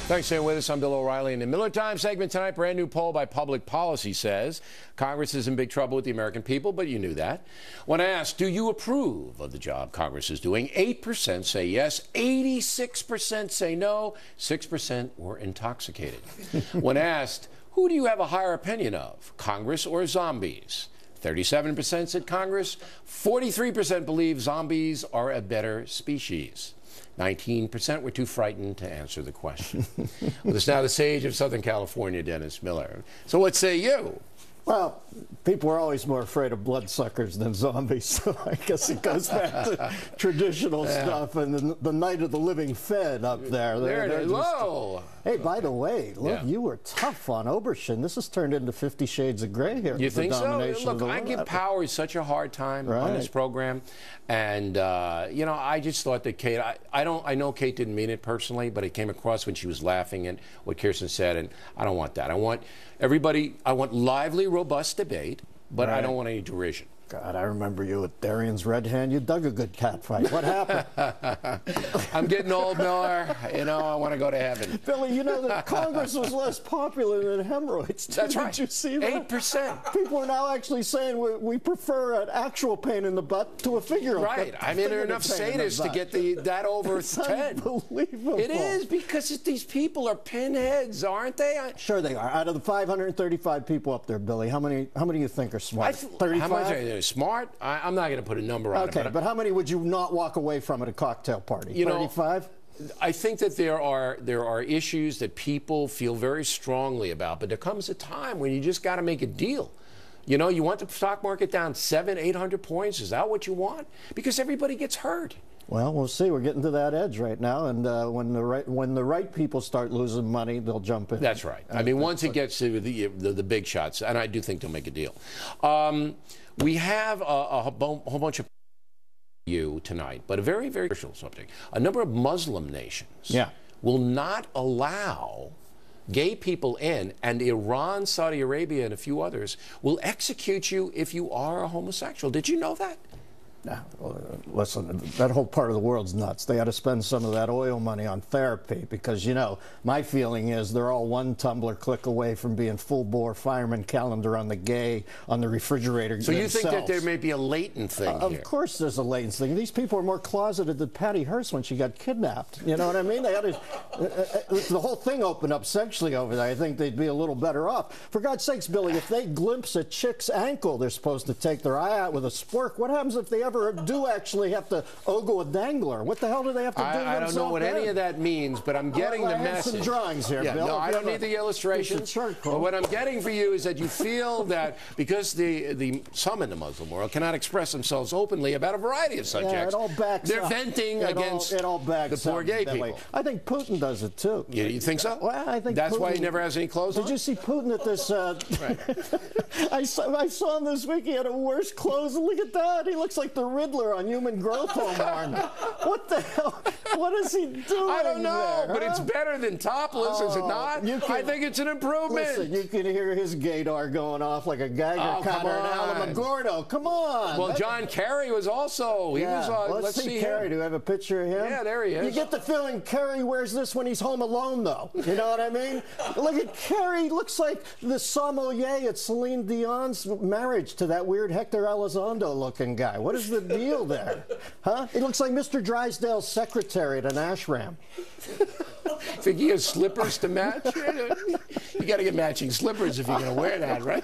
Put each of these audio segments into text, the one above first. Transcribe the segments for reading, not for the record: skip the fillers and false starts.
Thanks for staying with us. I'm Bill O'Reilly. In the Miller Time segment tonight, brand new poll by Public Policy says Congress is in big trouble with the American people, but you knew that. When asked, do you approve of the job Congress is doing, 8% say yes, 86% say no, 6% were intoxicated. When asked, who do you have a higher opinion of, Congress or zombies? 37% said Congress, 43% believe zombies are a better species. 19% were too frightened to answer the question. With us now, the sage of Southern California, Dennis Miller. So what say you? Well, people are always more afraid of bloodsuckers than zombies, so I guess it goes back to traditional stuff and the night of the living fed up there. There it is. Whoa! Hey, by the way, look, you were tough on Oberschen. This has turned into 50 Shades of Grey here. You think so? Look, I give Powers such a hard time on this program, and you know, I just thought that Kate. I know Kate didn't mean it personally, but it came across when she was laughing at what Kirsten said, and I don't want that. I want everybody. I want lively, robust debate, but I don't want any derision. God, I remember you with Darian's Red Hand. You dug a good cat fight. What happened? I'm getting old, Miller. You know, I want to go to heaven. Billy, you know that Congress was less popular than hemorrhoids. That's right. Did you see that? 8%. People are now actually saying we prefer an actual pain in the butt to a figure. Right. I mean, there are enough sadists to get that over it's 10. Unbelievable. It is, because these people are pinheads, aren't they? Sure they are. Out of the 535 people up there, Billy, how many do you think are smart? 35? How much are they smart? I'm not going to put a number on it. Okay, but how many would you not walk away from at a cocktail party? 35? I think that there are issues that people feel very strongly about, but there comes a time when you just got to make a deal. You know, you want the stock market down 700-800 points. Is that what you want? Because everybody gets hurt. Well, we'll see. We're getting to that edge right now, and when the right people start losing money, they'll jump in. That's right. I mean, once it gets to the big shots, and I do think they'll make a deal. We have a whole bunch of you tonight, but a very, very crucial subject. A number of Muslim nations will not allow gay people in, and Iran, Saudi Arabia, and a few others will execute you if you are a homosexual. Did you know that? Now, listen, that whole part of the world's nuts. They ought to spend some of that oil money on therapy because, you know, my feeling is they're all one tumbler click away from being full-bore fireman calendar on the refrigerator. So you think that there may be a latent thing here? Of course there's a latent thing. These people are more closeted than Patty Hearst when she got kidnapped. You know what I mean? They ought to, the whole thing opened up sexually over there. I think they'd be a little better off. For God's sakes, Billy, if they glimpse a chick's ankle, they're supposed to take their eye out with a spork. What happens if they ever do actually have to ogle a dangler? What the hell do they have to do? I don't know what any of that means, but I'm getting the message. I have some drawings here, Bill. No, I don't need the illustrations. But what I'm getting for you is that you feel that because some in the Muslim world cannot express themselves openly about a variety of subjects, it all backs they're up. venting against the poor gay people. I think Putin does it too. You think so? Well, I think that's Putin, why he never has any clothes on? Did you see Putin at this? I saw him this week. He had a worse clothes. Look at that. He looks like the Riddler on Human Growth Hormone. What the hell? What is he doing? I don't know, there, but it's better than topless, is it not? I think it's an improvement. Listen, you can hear his gaydar going off like a Geiger counter in Alamogordo. Come on. Well, John Kerry was also. He was on. Let's see Kerry. Do we have a picture of him? Yeah, there he is. You get the feeling Kerry wears this when he's home alone, though. You know what I mean? Look at Kerry. Looks like the sommelier at Celine Dion's marriage to that weird Hector Elizondo-looking guy. What is the deal there? Huh? He looks like Mr. Drysdale's secretary at an ashram. Think he has slippers to match? You got to get matching slippers if you're going to wear that, right?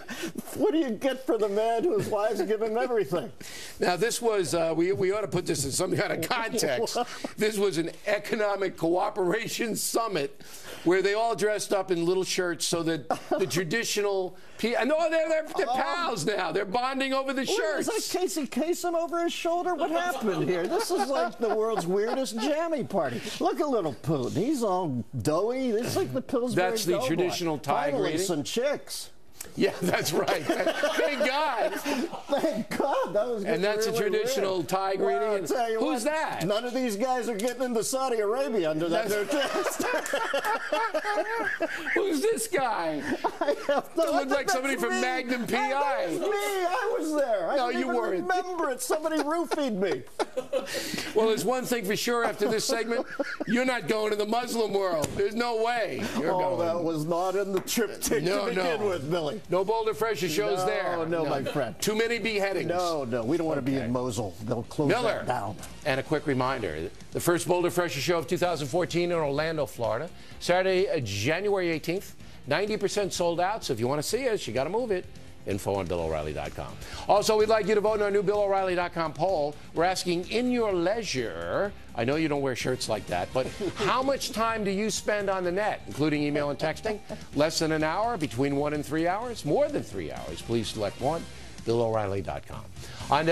What do you get for the man whose wives give him everything? Now, this was, we ought to put this in some kind of context. This was an economic cooperation summit where they all dressed up in little shirts so that the traditional... No, they're pals now. They're bonding over the shirts. Is that Casey Kasem over his shoulder? What happened here? This is like the world's weirdest jammy party. Look at little Putin. He's all doughy. It's like the Pillsbury That's the traditional Thai greeting. Some chicks. Yeah, that's right. Thank God. Thank God. That was And that's really a traditional weird. tie greeting. Well, I'll And tell you who's what, that? None of these guys are getting into Saudi Arabia under that new test. Who's this guy? I have no, It looked like somebody from Magnum PI. That was me. I was there. I No, don't you even weren't. remember it. Somebody roofied me. Well, there's one thing for sure after this segment. You're not going to the Muslim world. There's no way you're Oh, going. that was not in the triptych No, to begin no. with, Billy. No Boulder Fresher shows No, there. no, my friend. Too many beheadings. No, we don't want to be in Mosul. They'll close Miller. that down. And a quick reminder, the first Boulder Fresher show of 2014 in Orlando, Florida. Saturday, January 18th. 90% sold out, so if you want to see us, you got to move it. Info on BillO'Reilly.com. Also, we'd like you to vote in our new BillO'Reilly.com poll. We're asking, in your leisure, I know you don't wear shirts like that, but how much time do you spend on the net, including email and texting? Less than an hour, between 1 and 3 hours, more than 3 hours? Please select one, BillO'Reilly.com. On